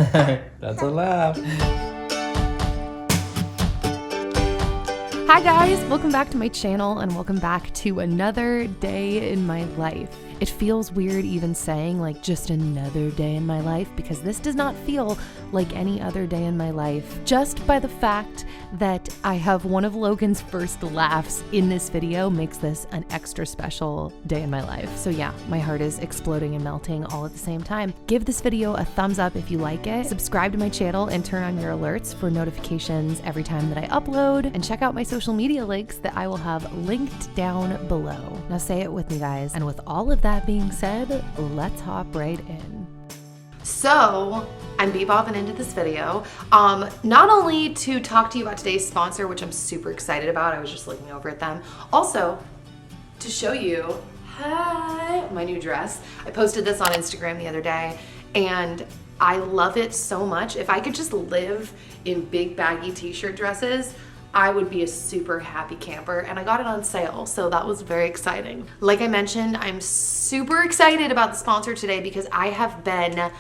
That's a laugh. Hi guys, welcome back to my channel and welcome back to another day in my life. It feels weird even saying like just another day in my life because this does not feel like any other day in my life. Just by the fact that I have one of Logan's first laughs in this video makes this an extra special day in my life. So yeah, my heart is exploding and melting all at the same time. Give this video a thumbs up if you like it. Subscribe to my channel and turn on your alerts for notifications every time that I upload. And check out my social media links that I will have linked down below. Now say it with me, guys. And with all of that being said, let's hop right in. So I'm bebopping into this video, not only to talk to you about today's sponsor, which I'm super excited about. I was just looking over at them. Also to show you, hi, my new dress. I posted this on Instagram the other day and I love it so much. If I could just live in big baggy t-shirt dresses, I would be a super happy camper, and I got it on sale, so that was very exciting. Like I mentioned, I'm super excited about the sponsor today because I have been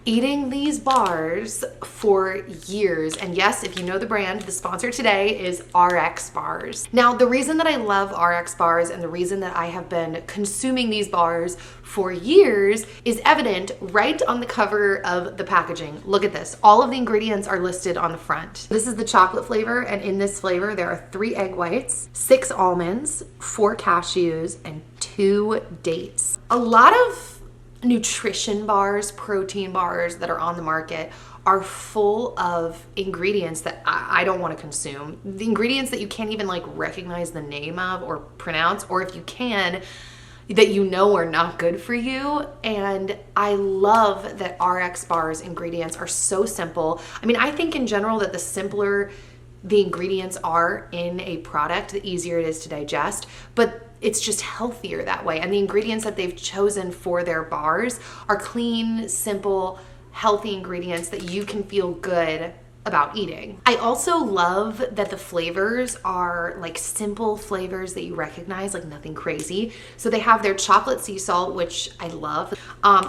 eating these bars for years. And yes, if you know the brand, the sponsor today is RXBARs. Now, the reason that I love RXBARs and the reason that I have been consuming these bars for years is evident right on the cover of the packaging. Look at this. All of the ingredients are listed on the front. This is the chocolate flavor, and in this flavor, there are 3 egg whites, 6 almonds, 4 cashews, and 2 dates. A lot of nutrition bars, protein bars that are on the market are full of ingredients that I don't want to consume. The ingredients that you can't even like recognize the name of or pronounce, or if you can, that you know are not good for you. And I love that RXBAR's ingredients are so simple. I mean, I think in general that the simpler the ingredients are in a product, the easier it is to digest, but it's just healthier that way. And the ingredients that they've chosen for their bars are clean, simple, healthy ingredients that you can feel good about eating. I also love that the flavors are like simple flavors that you recognize, like nothing crazy. So they have their chocolate sea salt, which I love.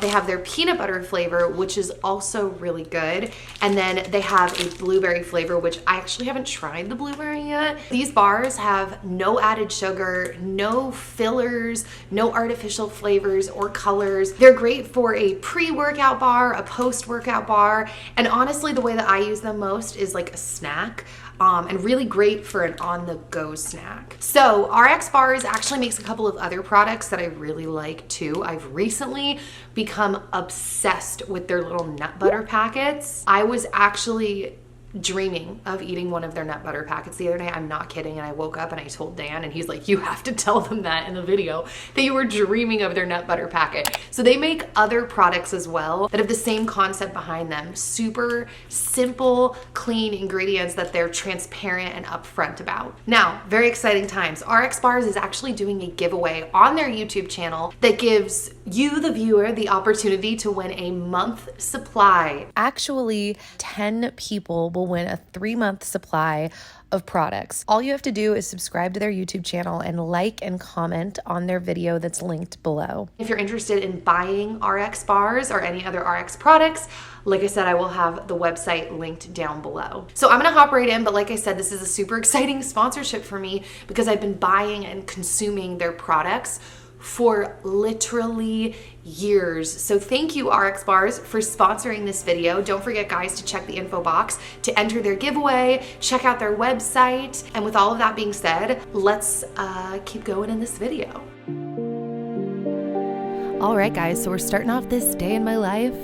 They have their peanut butter flavor, which is also really good. And then they have a blueberry flavor, which I actually haven't tried the blueberry yet. These bars have no added sugar, no fillers, no artificial flavors or colors. They're great for a pre-workout bar, a post-workout bar, and honestly, the way that I use them most is like a snack. And really great for an on-the-go snack. So RXBARs actually makes a couple of other products that I really like too. I've recently become obsessed with their little nut butter packets. I was actually dreaming of eating one of their nut butter packets the other day. I'm not kidding. And I woke up and I told Dan, and he's like, you have to tell them that in the video, that you were dreaming of their nut butter packet. So they make other products as well that have the same concept behind them. Super simple, clean ingredients that they're transparent and upfront about. Now, very exciting times. RXBARs is actually doing a giveaway on their YouTube channel that gives you, the viewer, the opportunity to win a month supply. Actually, 10 people will win a 3-month supply of products. All you have to do is subscribe to their YouTube channel and like and comment on their video that's linked below. If you're interested in buying RXBARs or any other RX products, like I said, I will have the website linked down below. So I'm gonna hop right in, but like I said, this is a super exciting sponsorship for me because I've been buying and consuming their products for literally years. So thank you, RXBARs, for sponsoring this video. Don't forget, guys, to check the info box to enter their giveaway, check out their website. And with all of that being said, let's keep going in this video. All right, guys, so we're starting off this day in my life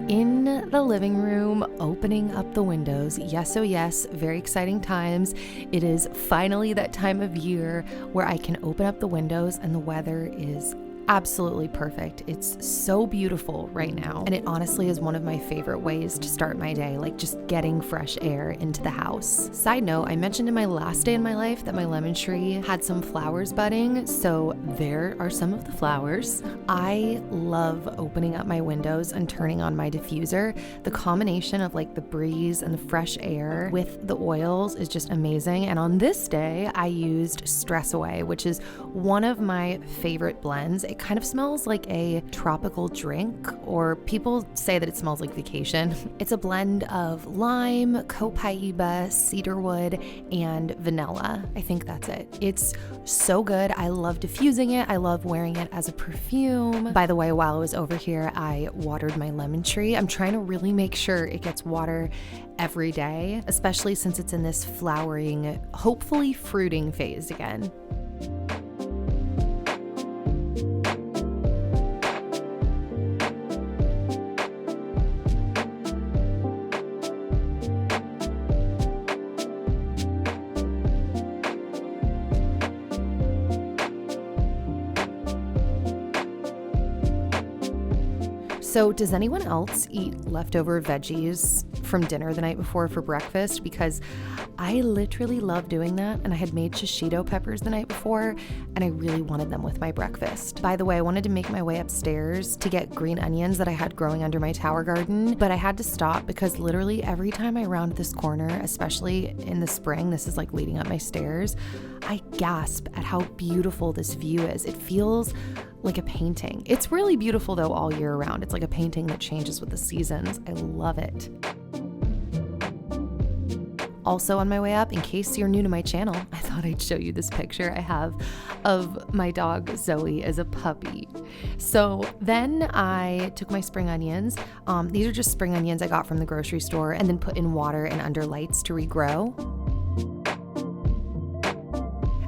in the living room, opening up the windows. Yes, oh yes, very exciting times. It is finally that time of year where I can open up the windows and the weather is absolutely perfect. It's so beautiful right now. And it honestly is one of my favorite ways to start my day, like just getting fresh air into the house. Side note, I mentioned in my last day in my life that my lemon tree had some flowers budding. So there are some of the flowers. I love opening up my windows and turning on my diffuser. The combination of like the breeze and the fresh air with the oils is just amazing. And on this day, I used Stress Away, which is one of my favorite blends. It It kind of smells like a tropical drink, or people say that it smells like vacation. It's a blend of lime, copaiba, cedarwood, and vanilla. I think that's it. It's so good. I love diffusing it. I love wearing it as a perfume. By the way, while I was over here, I watered my lemon tree. I'm trying to really make sure it gets water every day, especially since it's in this flowering, hopefully fruiting phase again. So does anyone else eat leftover veggies from dinner the night before for breakfast? Because I literally love doing that, and I had made shishito peppers the night before, and I really wanted them with my breakfast. By the way, I wanted to make my way upstairs to get green onions that I had growing under my tower garden, but I had to stop because literally every time I round this corner, especially in the spring, this is like leading up my stairs, I gasp at how beautiful this view is. It feels like a painting. It's really beautiful though all year round. It's like a painting that changes with the seasons. I love it. Also on my way up, in case you're new to my channel, I thought I'd show you this picture I have of my dog Zoe as a puppy. So then I took my spring onions. These are just spring onions I got from the grocery store, and then put in water and under lights to regrow.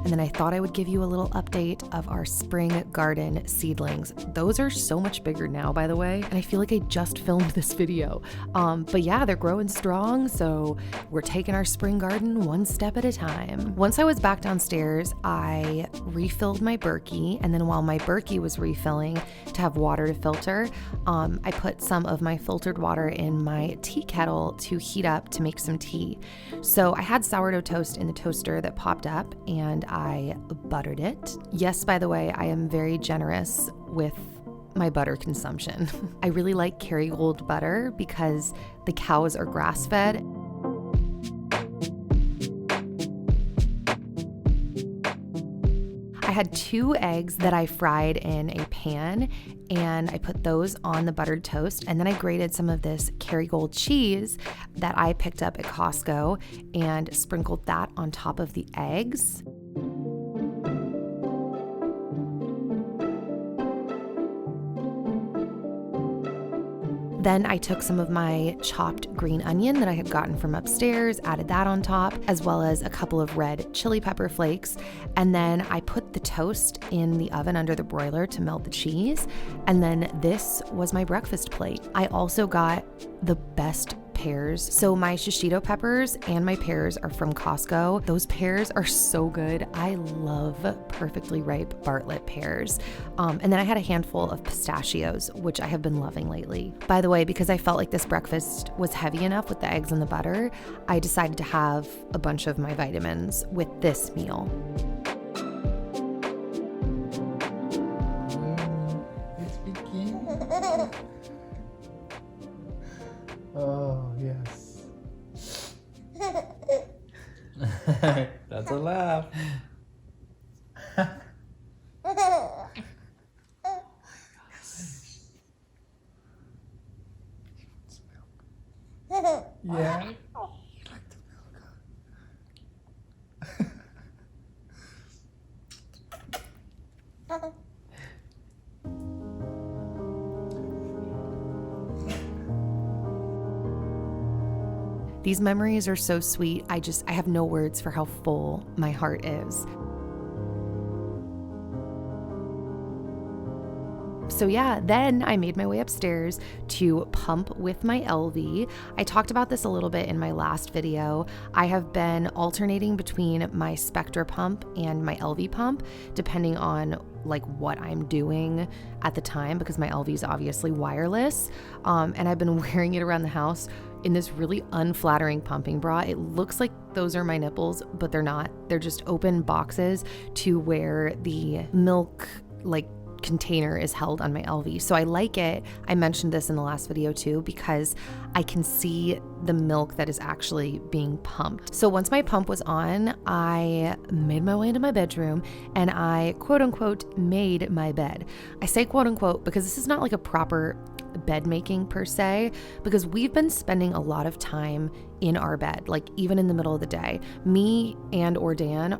And then I thought I would give you a little update of our spring garden seedlings. Those are so much bigger now, by the way, and I feel like I just filmed this video. But yeah, they're growing strong, so we're taking our spring garden one step at a time. Once I was back downstairs, I refilled my Berkey, and then while my Berkey was refilling to have water to filter, I put some of my filtered water in my tea kettle to heat up to make some tea. So I had sourdough toast in the toaster that popped up, and I buttered it. Yes, by the way, I am very generous with my butter consumption. I really like Kerrygold butter because the cows are grass-fed. I had 2 eggs that I fried in a pan, and I put those on the buttered toast, and then I grated some of this Kerrygold cheese that I picked up at Costco and sprinkled that on top of the eggs. Then I took some of my chopped green onion that I had gotten from upstairs, added that on top, as well as a couple of red chili pepper flakes. And then I put the toast in the oven under the broiler to melt the cheese. And then this was my breakfast plate. I also got the best pears. So my shishito peppers and my pears are from Costco. Those pears are so good. I love perfectly ripe Bartlett pears. And then I had a handful of pistachios, which I have been loving lately. By the way, because I felt like this breakfast was heavy enough with the eggs and the butter, I decided to have a bunch of my vitamins with this meal. It's beginning. Oh, yes. That's a laugh. Yeah. You like the milk? These memories are so sweet. I have no words for how full my heart is. So yeah, then I made my way upstairs to pump with my LV. I talked about this a little bit in my last video. I have been alternating between my Spectra pump and my LV pump, depending on like what I'm doing at the time, because my LV is obviously wireless. And I've been wearing it around the house in this really unflattering pumping bra. It looks like those are my nipples, but they're not. They're just open boxes to where the milk like container is held on my LV. So I like it. I mentioned this in the last video too, because I can see the milk that is actually being pumped. So once my pump was on, I made my way into my bedroom and I quote unquote made my bed. I say quote unquote because this is not like a proper bed making per se, because we've been spending a lot of time in our bed, like even in the middle of the day. Me and or Dan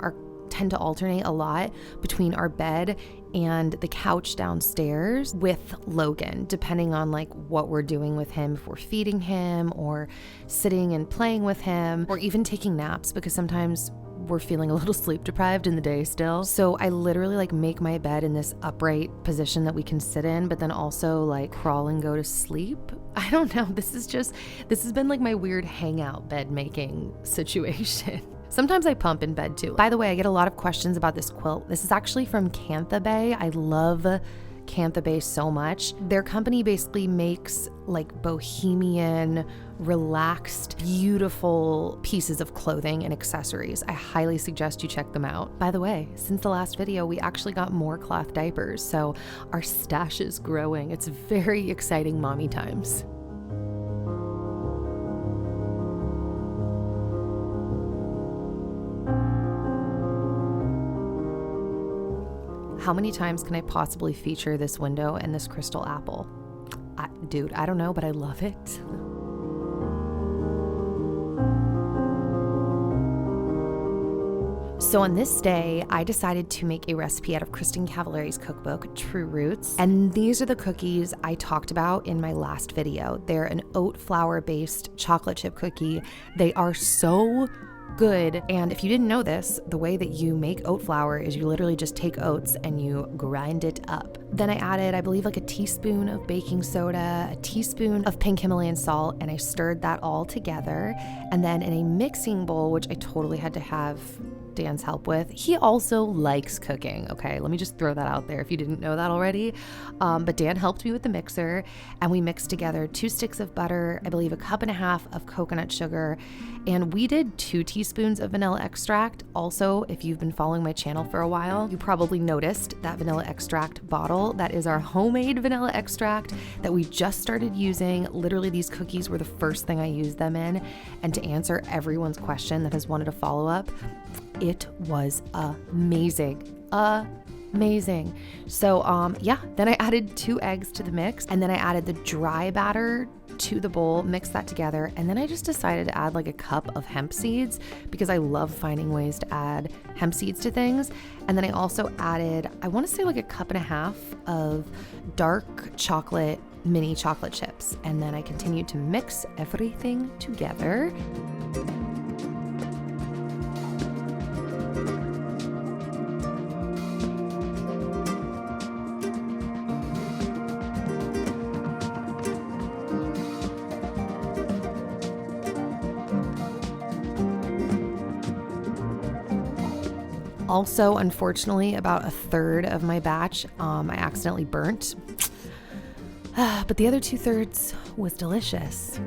tend to alternate a lot between our bed and the couch downstairs with Logan, depending on like what we're doing with him, if we're feeding him or sitting and playing with him, or even taking naps, because sometimes we're feeling a little sleep deprived in the day still. So I literally like make my bed in this upright position that we can sit in, but then also like crawl and go to sleep. I don't know. This has been like my weird hangout bed making situation. Sometimes I pump in bed too. By the way, I get a lot of questions about this quilt. This is actually from Cantha Bay. I love Cantha Bay so much. Their company basically makes like bohemian, relaxed, beautiful pieces of clothing and accessories. I highly suggest you check them out. By the way, since the last video, we actually got more cloth diapers, so our stash is growing. It's very exciting mommy times. How many times can I possibly feature this window and this crystal apple? Dude, I don't know, but I love it. So on this day, I decided to make a recipe out of Kristen Cavallari's cookbook, True Roots. And these are the cookies I talked about in my last video. They're an oat flour-based chocolate chip cookie. They are so good. And if you didn't know this, the way that you make oat flour is you literally just take oats and you grind it up. Then I added, I believe, like a teaspoon of baking soda, a teaspoon of pink Himalayan salt, and I stirred that all together. And then in a mixing bowl, which I totally had to have Dan's help with. He also likes cooking, okay? Let me just throw that out there if you didn't know that already. But Dan helped me with the mixer, and we mixed together 2 sticks of butter, I believe 1.5 cups of coconut sugar, and we did 2 teaspoons of vanilla extract. Also, if you've been following my channel for a while, you probably noticed that vanilla extract bottle. That is our homemade vanilla extract that we just started using. Literally, these cookies were the first thing I used them in. And to answer everyone's question that has wanted a follow-up, it was amazing. Amazing. So yeah, then I added 2 eggs to the mix, and then I added the dry batter to the bowl, mixed that together, and then I just decided to add like a cup of hemp seeds because I love finding ways to add hemp seeds to things. And then I also added, I want to say like 1.5 cups of dark chocolate mini chocolate chips, and then I continued to mix everything together. Also, unfortunately, about 1/3 of my batch I accidentally burnt, but the other 2/3 was delicious.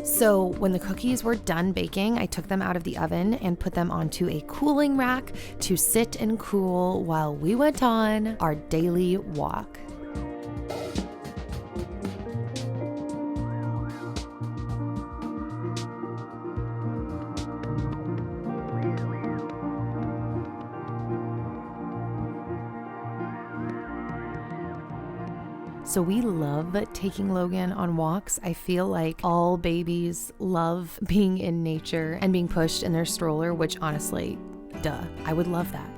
So when the cookies were done baking, I took them out of the oven and put them onto a cooling rack to sit and cool while we went on our daily walk. So we love taking Logan on walks. I feel like all babies love being in nature and being pushed in their stroller, which honestly, duh, I would love that.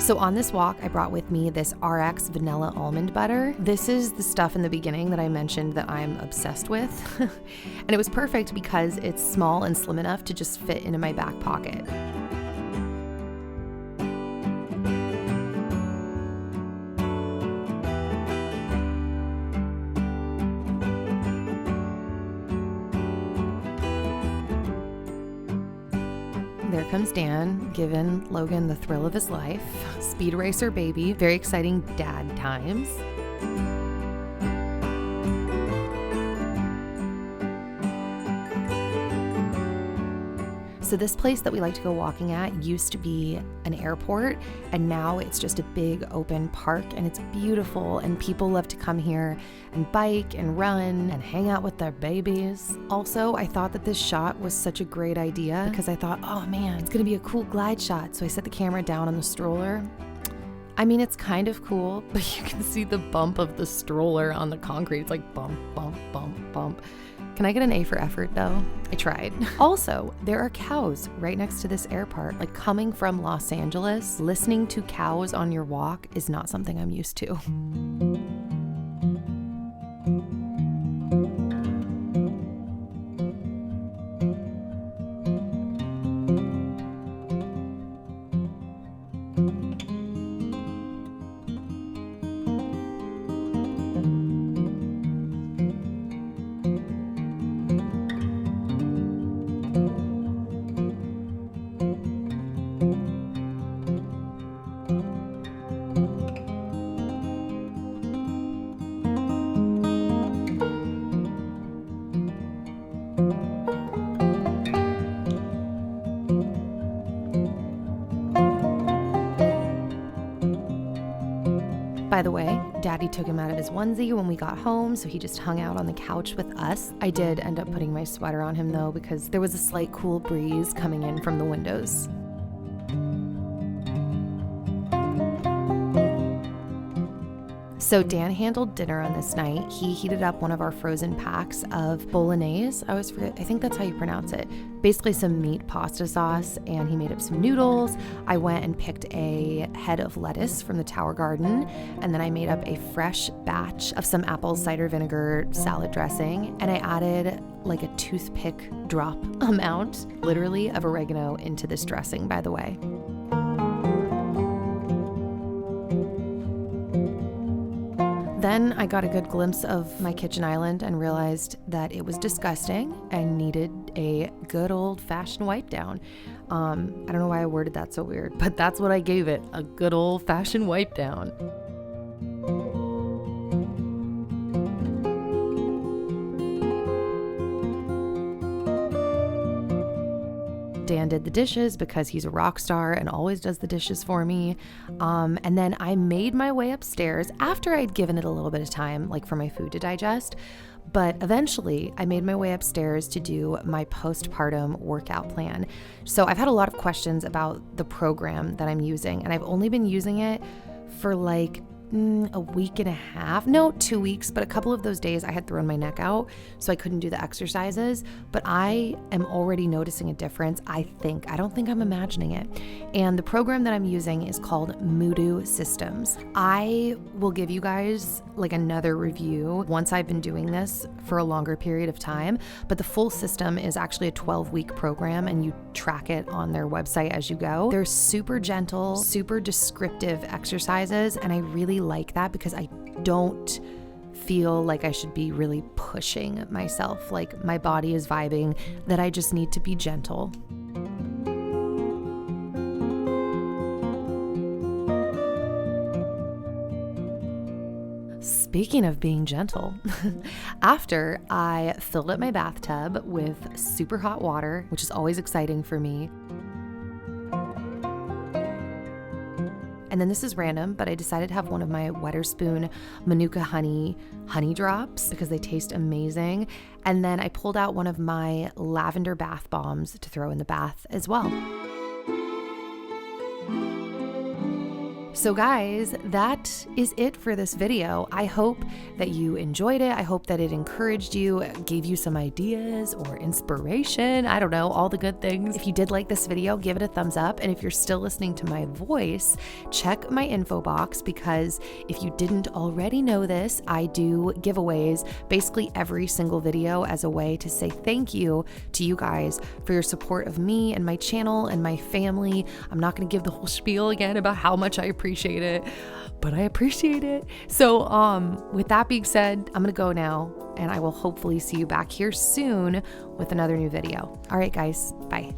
So on this walk, I brought with me this RX vanilla almond butter. This is the stuff in the beginning that I mentioned that I'm obsessed with. And it was perfect because it's small and slim enough to just fit into my back pocket. there comes Dan, giving Logan the thrill of his life. Speed racer baby, very exciting dad times. So this place that we like to go walking at used to be an airport, and now it's just a big open park, and it's beautiful, and people love to come here and bike and run and hang out with their babies. Also, I thought that this shot was such a great idea because I thought, oh man, it's gonna be a cool glide shot. So I set the camera down on the stroller. I mean, it's kind of cool, but you can see the bump of the stroller on the concrete. It's like bump, bump, bump, bump. Can I get an A for effort though? I tried. Also, there are cows right next to this airport. Like, coming from Los Angeles, listening to cows on your walk is not something I'm used to. By the way, Daddy took him out of his onesie when we got home, so he just hung out on the couch with us. I did end up putting my sweater on him though, because there was a slight cool breeze coming in from the windows. So Dan handled dinner on this night. He heated up one of our frozen packs of bolognese. I always forget, I think that's how you pronounce it. Basically some meat pasta sauce, and he made up some noodles. I went and picked a head of lettuce from the Tower Garden, and then I made up a fresh batch of some apple cider vinegar salad dressing, and I added like a toothpick drop amount, literally, of oregano into this dressing, by the way. Then I got a good glimpse of my kitchen island and realized that it was disgusting and needed a good old-fashioned wipe down. I don't know why I worded that so weird, but that's what I gave it, a good old-fashioned wipe down. Dan did the dishes because he's a rock star and always does the dishes for me. And then I made my way upstairs after I'd given it a little bit of time, like for my food to digest. But eventually I made my way upstairs to do my postpartum workout plan. So I've had a lot of questions about the program that I'm using, and I've only been using it for like a week and a half, no, 2 weeks, but a couple of those days I had thrown my neck out, so I couldn't do the exercises, but I am already noticing a difference, I think. I don't think I'm imagining it. And the program that I'm using is called Moodoo Systems. I will give you guys like another review once I've been doing this for a longer period of time, but the full system is actually a 12-week program, and you track it on their website as you go. They're super gentle, super descriptive exercises, and I really like that because I don't feel like I should be really pushing myself, like my body is vibing that I just need to be gentle. Speaking of being gentle, after I filled up my bathtub with super hot water, which is always exciting for me. And then this is random, but I decided to have one of my Wetherspoon Manuka honey drops because they taste amazing. And then I pulled out one of my lavender bath bombs to throw in the bath as well. So guys, that is it for this video. I hope that you enjoyed it. I hope that it encouraged you, gave you some ideas or inspiration. I don't know, all the good things. If you did like this video, give it a thumbs up. And if you're still listening to my voice, check my info box, because if you didn't already know this, I do giveaways basically every single video as a way to say thank you to you guys for your support of me and my channel and my family. I'm not going to give the whole spiel again about how much I appreciate it, but I appreciate it. So with that being said, I'm gonna go now, and I will hopefully see you back here soon with another new video. All right guys, bye.